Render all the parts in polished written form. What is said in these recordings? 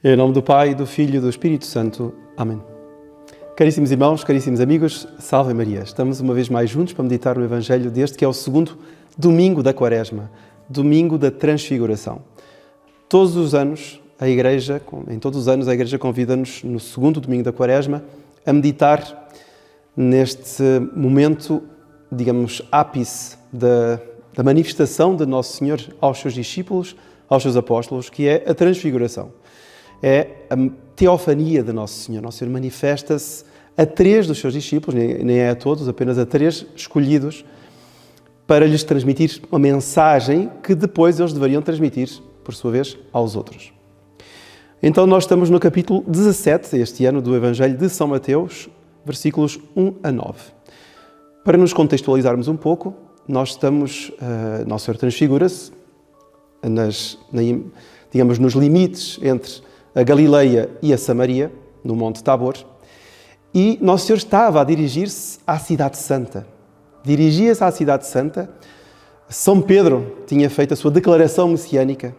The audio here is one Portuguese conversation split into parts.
Em nome do Pai, do Filho e do Espírito Santo. Amém. Caríssimos irmãos, caríssimos amigos, salve Maria. Estamos uma vez mais juntos para meditar no Evangelho deste que é o segundo domingo da Quaresma, domingo da Transfiguração. Todos os anos, em todos os anos, a Igreja convida-nos no segundo domingo da Quaresma a meditar neste momento, digamos, ápice da manifestação de Nosso Senhor aos seus discípulos, aos seus apóstolos, que é a Transfiguração. É a teofania de Nosso Senhor. Nosso Senhor manifesta-se a 3 dos seus discípulos, nem é a todos, apenas a 3 escolhidos, para lhes transmitir uma mensagem que depois eles deveriam transmitir, por sua vez, aos outros. Então nós estamos no capítulo 17, este ano, do Evangelho de São Mateus, versículos 1 a 9. Para nos contextualizarmos um pouco, Nosso Senhor transfigura-se digamos, nos limites entre a Galileia e a Samaria, no Monte Tabor, e Nosso Senhor estava a dirigir-se à Cidade Santa. Dirigia-se à Cidade Santa. São Pedro tinha feito a sua declaração messiânica: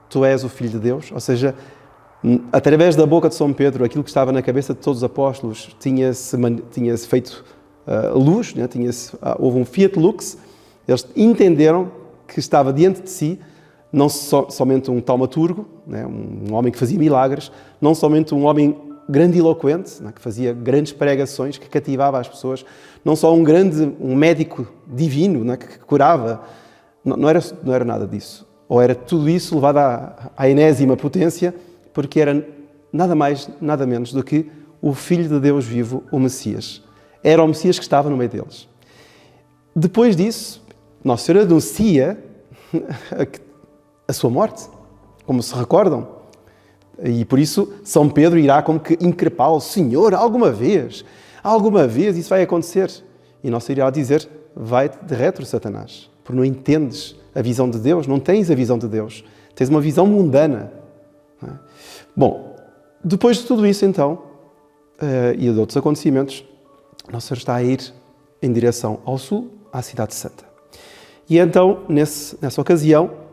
Tu és o Filho de Deus, ou seja, através da boca de São Pedro, aquilo que estava na cabeça de todos os apóstolos tinha-se feito luz, né? Houve um fiat lux. Eles entenderam que estava diante de si não somente um taumaturgo, né, um homem que fazia milagres, não somente um homem grandiloquente, né, que fazia grandes pregações, que cativava as pessoas, não só um médico divino, né, que curava. Não era nada disso. Ou era tudo isso levado à enésima potência, porque era nada mais, nada menos do que o Filho de Deus vivo, o Messias. Era o Messias que estava no meio deles. Depois disso, Nosso Senhor anuncia a sua morte, como se recordam. E por isso São Pedro irá como que increpá-lo: Senhor, alguma vez isso vai acontecer. E Nosso Senhor irá dizer: vai de retro, Satanás, porque não entendes a visão de Deus, não tens a visão de Deus, tens uma visão mundana. Bom, depois de tudo isso então, e de outros acontecimentos, Nosso Senhor está a ir em direção ao sul, à Cidade Santa. E então, nessa ocasião,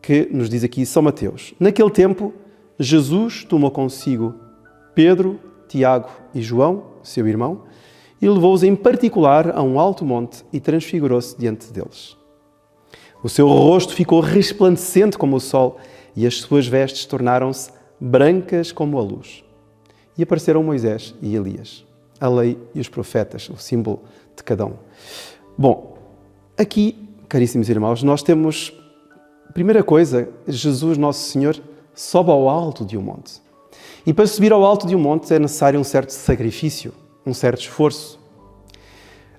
que nos diz aqui São Mateus: naquele tempo, Jesus tomou consigo Pedro, Tiago e João, seu irmão, e levou-os em particular a um alto monte e transfigurou-se diante deles. O seu rosto ficou resplandecente como o sol e as suas vestes tornaram-se brancas como a luz. E apareceram Moisés e Elias, a lei e os profetas, o símbolo de cada um. Bom, aqui, caríssimos irmãos, nós temos... Primeira coisa, Jesus, Nosso Senhor, sobe ao alto de um monte. E para subir ao alto de um monte é necessário um certo sacrifício, um certo esforço.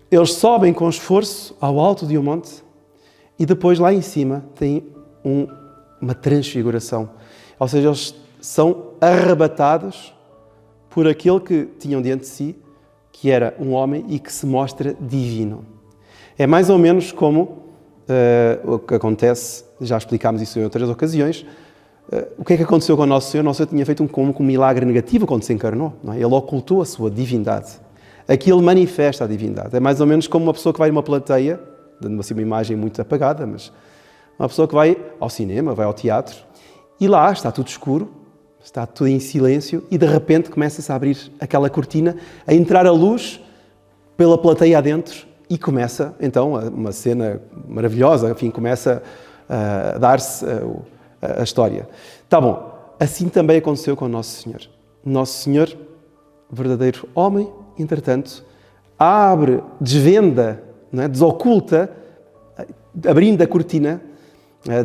Eles sobem com esforço ao alto de um monte e depois lá em cima tem uma transfiguração. Ou seja, eles são arrebatados por aquele que tinham diante de si, que era um homem e que se mostra divino. É mais ou menos como o que acontece, já explicámos isso em outras ocasiões. O que é que aconteceu com o Nosso Senhor? Nosso Senhor tinha feito um milagre negativo quando se encarnou. Não é? Ele ocultou a sua divindade. Aqui ele manifesta a divindade. É mais ou menos como uma pessoa que vai numa plateia, dando assim uma imagem muito apagada, mas uma pessoa que vai ao cinema, vai ao teatro, e lá está tudo escuro, está tudo em silêncio, e de repente começa-se a abrir aquela cortina, a entrar a luz pela plateia adentro, e começa, então, uma cena maravilhosa, enfim, começa a dar-se a história. Tá bom, assim também aconteceu com o Nosso Senhor. Nosso Senhor, verdadeiro homem, entretanto, desvenda, não é? Desoculta, abrindo a cortina,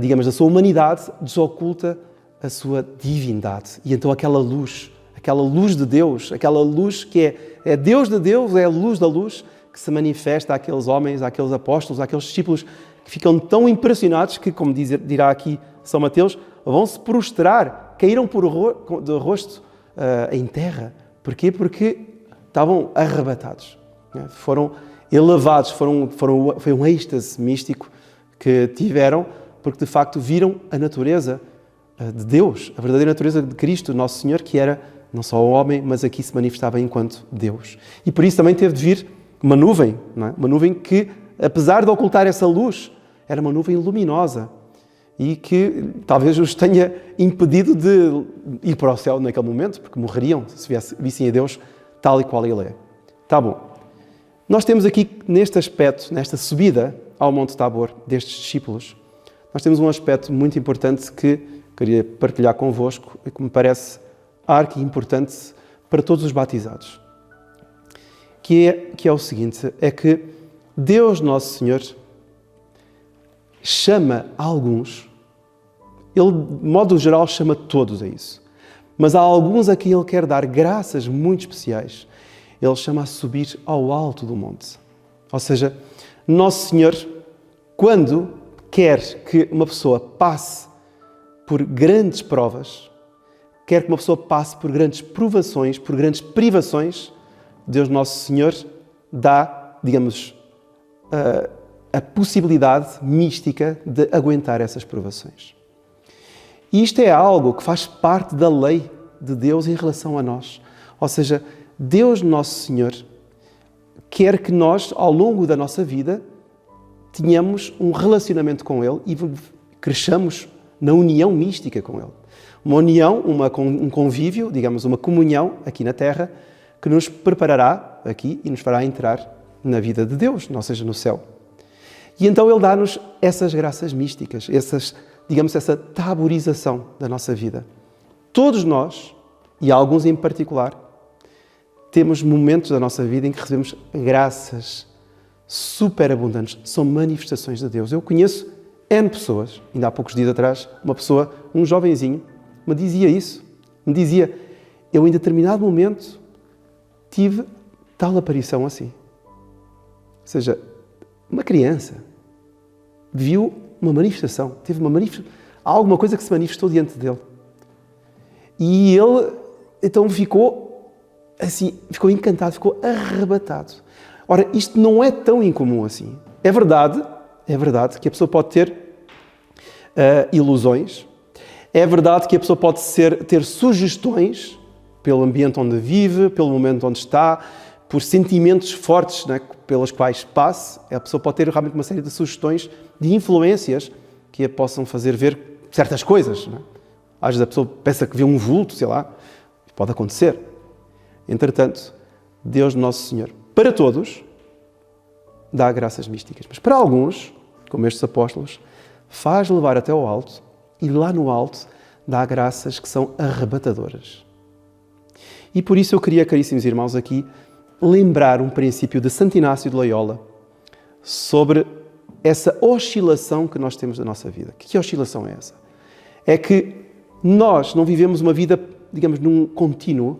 digamos, da sua humanidade, desoculta a sua divindade. E então aquela luz de Deus, aquela luz que é Deus de Deus, é a luz da luz, que se manifesta àqueles homens, àqueles apóstolos, àqueles discípulos que ficam tão impressionados que, como dirá aqui São Mateus, vão se prostrar, caíram de rosto em terra. Porquê? Porque estavam arrebatados, né? Foram elevados, foi um êxtase místico que tiveram, porque de facto viram a natureza de Deus, a verdadeira natureza de Cristo, Nosso Senhor, que era não só o homem, mas aqui se manifestava enquanto Deus. E por isso também teve de vir uma nuvem, não é? Uma nuvem que, apesar de ocultar essa luz, era uma nuvem luminosa. e que talvez os tenha impedido de ir para o céu naquele momento, porque morreriam se vissem a Deus tal e qual Ele é. Tá bom. Nós temos aqui, neste aspecto, nesta subida ao Monte Tabor destes discípulos, nós temos um aspecto muito importante que queria partilhar convosco e que me parece arqui-importante para todos os batizados. Que é o seguinte, é que Deus Nosso Senhor chama alguns, Ele, de modo geral, chama todos a isso, mas há alguns a quem Ele quer dar graças muito especiais. Ele chama a subir ao alto do monte. Ou seja, Nosso Senhor, quando quer que uma pessoa passe por grandes provas, quer que uma pessoa passe por grandes provações, por grandes privações, Deus Nosso Senhor dá, digamos, a possibilidade mística de aguentar essas provações. E isto é algo que faz parte da lei de Deus em relação a nós. Ou seja, Deus Nosso Senhor quer que nós, ao longo da nossa vida, tenhamos um relacionamento com Ele e cresçamos na união mística com Ele. Uma união, um convívio, digamos, uma comunhão aqui na Terra, que nos preparará aqui e nos fará entrar na vida de Deus, ou seja, no céu. E então Ele dá-nos essas graças místicas, essa taborização da nossa vida. Todos nós, e alguns em particular, temos momentos da nossa vida em que recebemos graças superabundantes. São manifestações de Deus. Eu conheço N pessoas, ainda há poucos dias atrás, um jovenzinho, me dizia isso. Me dizia, eu em determinado momento tive tal aparição assim. Ou seja, uma criança viu uma manifestação, alguma coisa que se manifestou diante dele. E ele, então, ficou encantado, ficou arrebatado. Ora, isto não é tão incomum assim. É verdade que a pessoa pode ter ilusões, é verdade que a pessoa pode ter sugestões pelo ambiente onde vive, pelo momento onde está, por sentimentos fortes, né, pelos quais passe. A pessoa pode ter realmente uma série de sugestões, de influências que a possam fazer ver certas coisas. Né? Às vezes a pessoa pensa que vê um vulto, sei lá, pode acontecer. Entretanto, Deus Nosso Senhor, para todos, dá graças místicas. Mas para alguns, como estes apóstolos, faz levar até ao alto e lá no alto dá graças que são arrebatadoras. E por isso eu queria, caríssimos irmãos, aqui lembrar um princípio de Santo Inácio de Loyola sobre essa oscilação que nós temos na nossa vida. Que oscilação é essa? É que nós não vivemos uma vida, digamos, num contínuo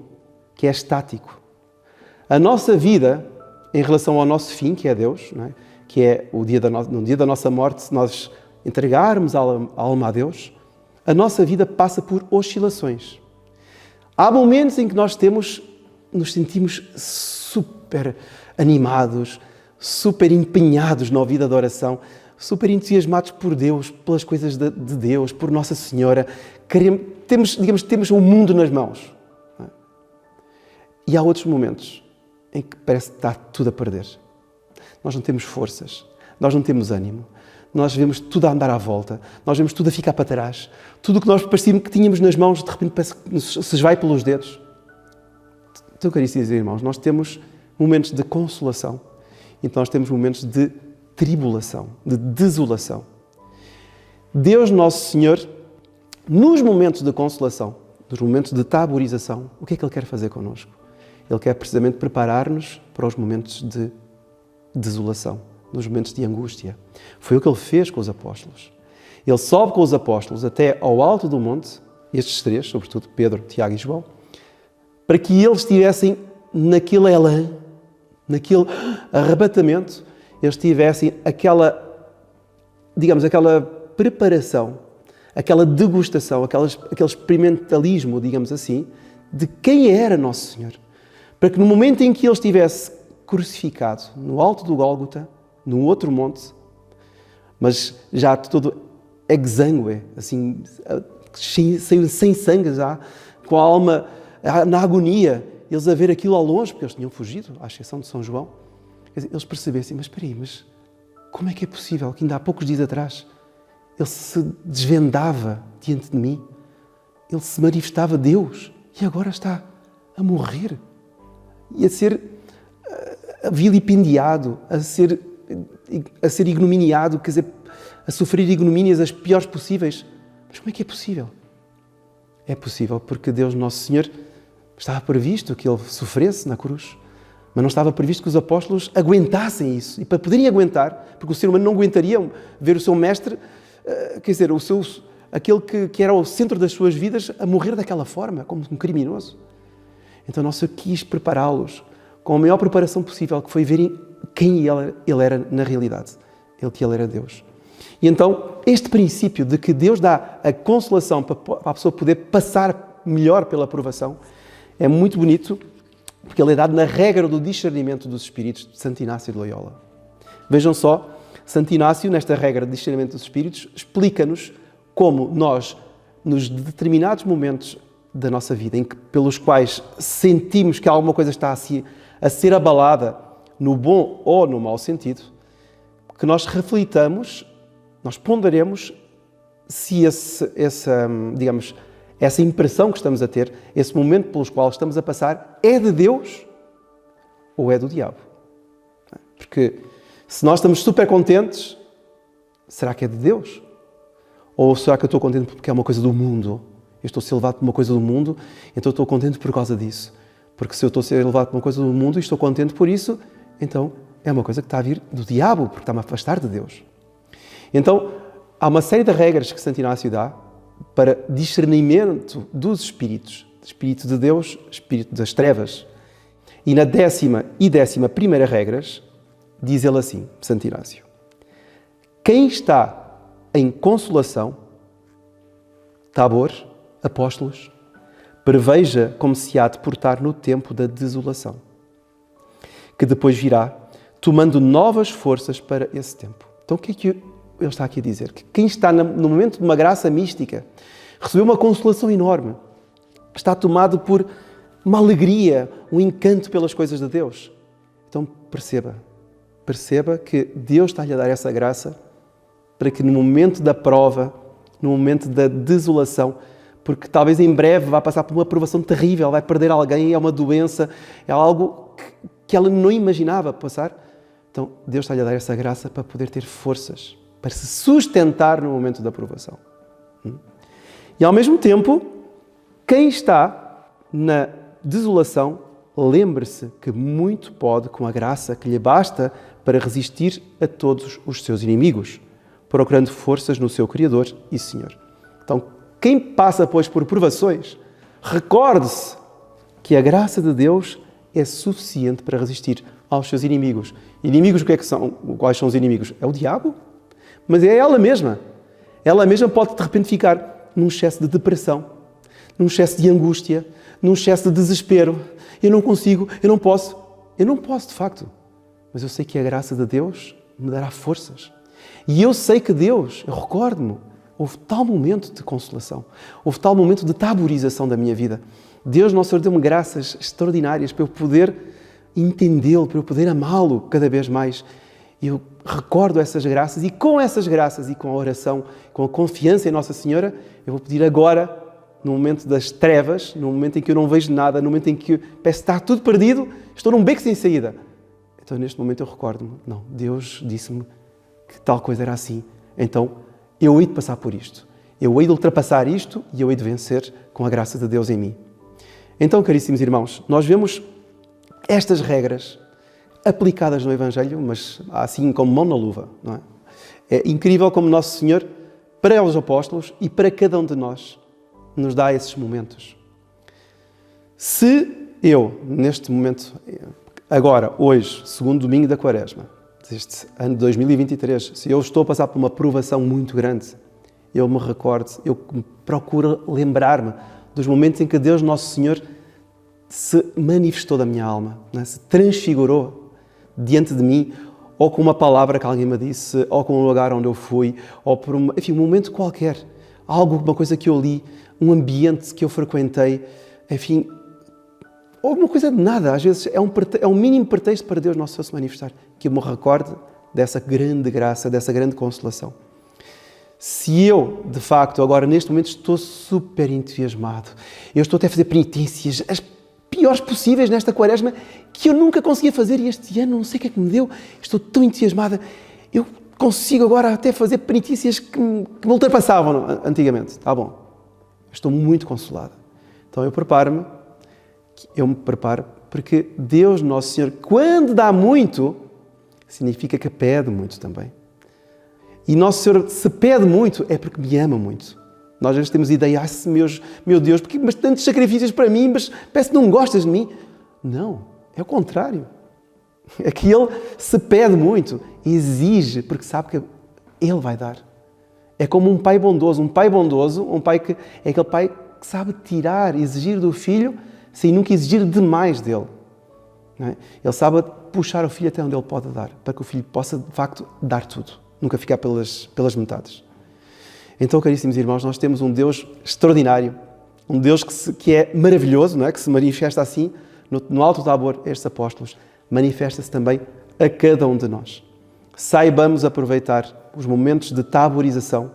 que é estático. A nossa vida, em relação ao nosso fim, que é Deus, não é? Que é no dia da nossa morte, se nós entregarmos a alma a Deus, a nossa vida passa por oscilações. Há momentos em que nós nos sentimos super animados, super empenhados na vida da oração, super entusiasmados por Deus, pelas coisas de Deus, por Nossa Senhora. Temos o mundo nas mãos. E há outros momentos em que parece que está tudo a perder. Nós não temos forças, nós não temos ânimo, nós vemos tudo a andar à volta, nós vemos tudo a ficar para trás. Tudo o que nós parecia que tínhamos nas mãos, de repente parece que se esvai pelos dedos. Então, caríssimos irmãos, nós temos momentos de consolação, então nós temos momentos de tribulação, de desolação. Deus Nosso Senhor, nos momentos de consolação, nos momentos de taborização, o que é que Ele quer fazer connosco? Ele quer precisamente preparar-nos para os momentos de desolação, nos momentos de angústia. Foi o que Ele fez com os apóstolos. Ele sobe com os apóstolos até ao alto do monte, estes três, sobretudo Pedro, Tiago e João, para que eles estivessem naquele elan, naquele arrebatamento, eles tivessem aquela preparação, aquela degustação, aquele experimentalismo, digamos assim, de quem era Nosso Senhor. Para que no momento em que Ele estivesse crucificado, no alto do Gólgota, num outro monte, mas já todo exangue, assim, sem sangue já, com a alma na agonia, eles a ver aquilo ao longe, porque eles tinham fugido, à exceção de São João, eles percebessem, mas espera aí, mas como é que é possível que ainda há poucos dias atrás Ele se desvendava diante de mim. Ele se manifestava Deus. E agora está a morrer. E a ser vilipendiado, a ser ignominiado, quer dizer, a sofrer ignomínias as piores possíveis. Mas como é que é possível? É possível porque Deus, Nosso Senhor, estava previsto que Ele sofresse na cruz, mas não estava previsto que os apóstolos aguentassem isso. E para poderem aguentar, porque o ser humano não aguentaria ver o seu mestre, quer dizer, aquele que era o centro das suas vidas, a morrer daquela forma, como um criminoso. Então, Nosso Senhor quis prepará-los com a maior preparação possível, que foi verem quem Ele era na realidade. Que Ele era Deus. E então, este princípio de que Deus dá a consolação para a pessoa poder passar melhor pela provação, é muito bonito, porque ele é dado na regra do discernimento dos espíritos de Santo Inácio de Loyola. Vejam só, Santo Inácio, nesta regra de discernimento dos espíritos, explica-nos como nós, nos determinados momentos da nossa vida, pelos quais sentimos que alguma coisa está a ser abalada, no bom ou no mau sentido, que nós reflitamos, nós ponderemos se essa impressão que estamos a ter, esse momento pelos quais estamos a passar, é de Deus ou é do diabo. Porque se nós estamos super contentes, será que é de Deus? Ou será que eu estou contente porque é uma coisa do mundo? Eu estou a ser levado por uma coisa do mundo, então eu estou contente por causa disso. Porque se eu estou a ser levado por uma coisa do mundo e estou contente por isso, então é uma coisa que está a vir do diabo, porque está-me a afastar de Deus. Então, há uma série de regras que Santo Inácio dá para discernimento dos espíritos. Espírito de Deus, espírito das trevas. E na 10ª e 11ª regras, diz ele assim, Santo Inácio: quem está em consolação, Tabor, apóstolos, preveja como se há de portar no tempo da desolação, que depois virá, tomando novas forças para esse tempo. Então o que é que ele está aqui a dizer? Que quem está no momento de uma graça mística, recebeu uma consolação enorme, está tomado por uma alegria, um encanto pelas coisas de Deus. Então perceba que Deus está-lhe a dar essa graça para que no momento da prova, no momento da desolação, porque talvez em breve vai passar por uma provação terrível, vai perder alguém, é uma doença, é algo que ela não imaginava passar. Então, Deus está-lhe a dar essa graça para poder ter forças, para se sustentar no momento da provação. E, ao mesmo tempo, quem está na desolação, lembre-se que muito pode com a graça que lhe basta para resistir a todos os seus inimigos, procurando forças no seu Criador e Senhor. Então, quem passa, pois, por provações, recorde-se que a graça de Deus é suficiente para resistir aos seus inimigos. Inimigos, o que é que são? Quais são os inimigos? É o diabo, mas é ela mesma. Ela mesma pode, de repente, ficar num excesso de depressão, num excesso de angústia, num excesso de desespero. Eu não consigo, eu não posso, de facto. Mas eu sei que a graça de Deus me dará forças. E eu sei que Deus, eu recordo-me, houve tal momento de consolação, houve tal momento de taborização da minha vida. Deus, Nosso Senhor, deu-me graças extraordinárias para eu poder entendê-lo, para eu poder amá-lo cada vez mais. E eu recordo essas graças e com essas graças e com a oração, com a confiança em Nossa Senhora, eu vou pedir agora, no momento das trevas, no momento em que eu não vejo nada, no momento em que parece que está tudo perdido, estou num beco sem saída. Então, neste momento, eu recordo-me, não, Deus disse-me que tal coisa era assim. Então, eu hei de passar por isto. Eu hei de ultrapassar isto e eu hei de vencer com a graça de Deus em mim. Então, caríssimos irmãos, nós vemos estas regras aplicadas no Evangelho, mas assim como mão na luva, não é? É incrível como Nosso Senhor, para os apóstolos e para cada um de nós, nos dá esses momentos. Se eu, neste momento, agora, hoje, segundo domingo da Quaresma, deste ano de 2023, se eu estou a passar por uma provação muito grande, eu me recordo, eu procuro lembrar-me dos momentos em que Deus, Nosso Senhor, se manifestou da minha alma, não é? Se transfigurou diante de mim, ou com uma palavra que alguém me disse, ou com um lugar onde eu fui, ou por um momento qualquer, uma coisa que eu li, um ambiente que eu frequentei, enfim, ou uma coisa de nada, às vezes é um mínimo pretexto para Deus Nosso Senhor se manifestar, que eu me recorde dessa grande graça, dessa grande consolação. Se eu, de facto, agora neste momento estou super entusiasmado, eu estou até a fazer penitências, as piores possíveis nesta quaresma, que eu nunca conseguia fazer e este ano não sei o que é que me deu, estou tão entusiasmada, eu consigo agora até fazer penitências que me ultrapassavam antigamente. Está bom, estou muito consolada. Então eu me preparo, porque Deus, Nosso Senhor, quando dá muito, significa que pede muito também. E Nosso Senhor, se pede muito, é porque me ama muito. Nós às vezes temos ideia, meu Deus, porque mas tantos sacrifícios para mim, mas parece que não gostas de mim. Não, é o contrário. É que Ele se pede muito, exige, porque sabe que Ele vai dar. É como um pai bondoso, um pai que é aquele pai que sabe tirar, exigir do filho, sem nunca exigir demais dele. Não é? Ele sabe puxar o filho até onde ele pode dar, para que o filho possa, de facto, dar tudo. Nunca ficar pelas metades. Então, caríssimos irmãos, nós temos um Deus extraordinário, um Deus que é maravilhoso, não é? Que se manifesta assim, no Alto Tabor, estes apóstolos, manifesta-se também a cada um de nós. Saibamos aproveitar os momentos de taborização,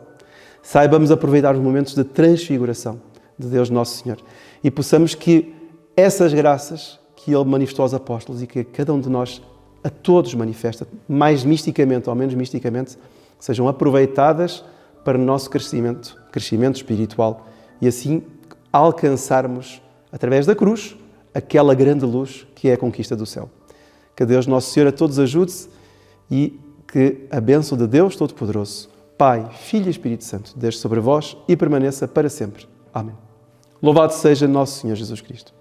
saibamos aproveitar os momentos de transfiguração de Deus Nosso Senhor e possamos que essas graças que Ele manifestou aos apóstolos e que cada um de nós, a todos manifesta, mais misticamente ou menos misticamente, sejam aproveitadas para o nosso crescimento espiritual e assim alcançarmos, através da cruz, aquela grande luz que é a conquista do céu. Que Deus Nosso Senhor a todos ajude e que a bênção de Deus Todo-Poderoso, Pai, Filho e Espírito Santo, desça sobre vós e permaneça para sempre. Amém. Louvado seja Nosso Senhor Jesus Cristo.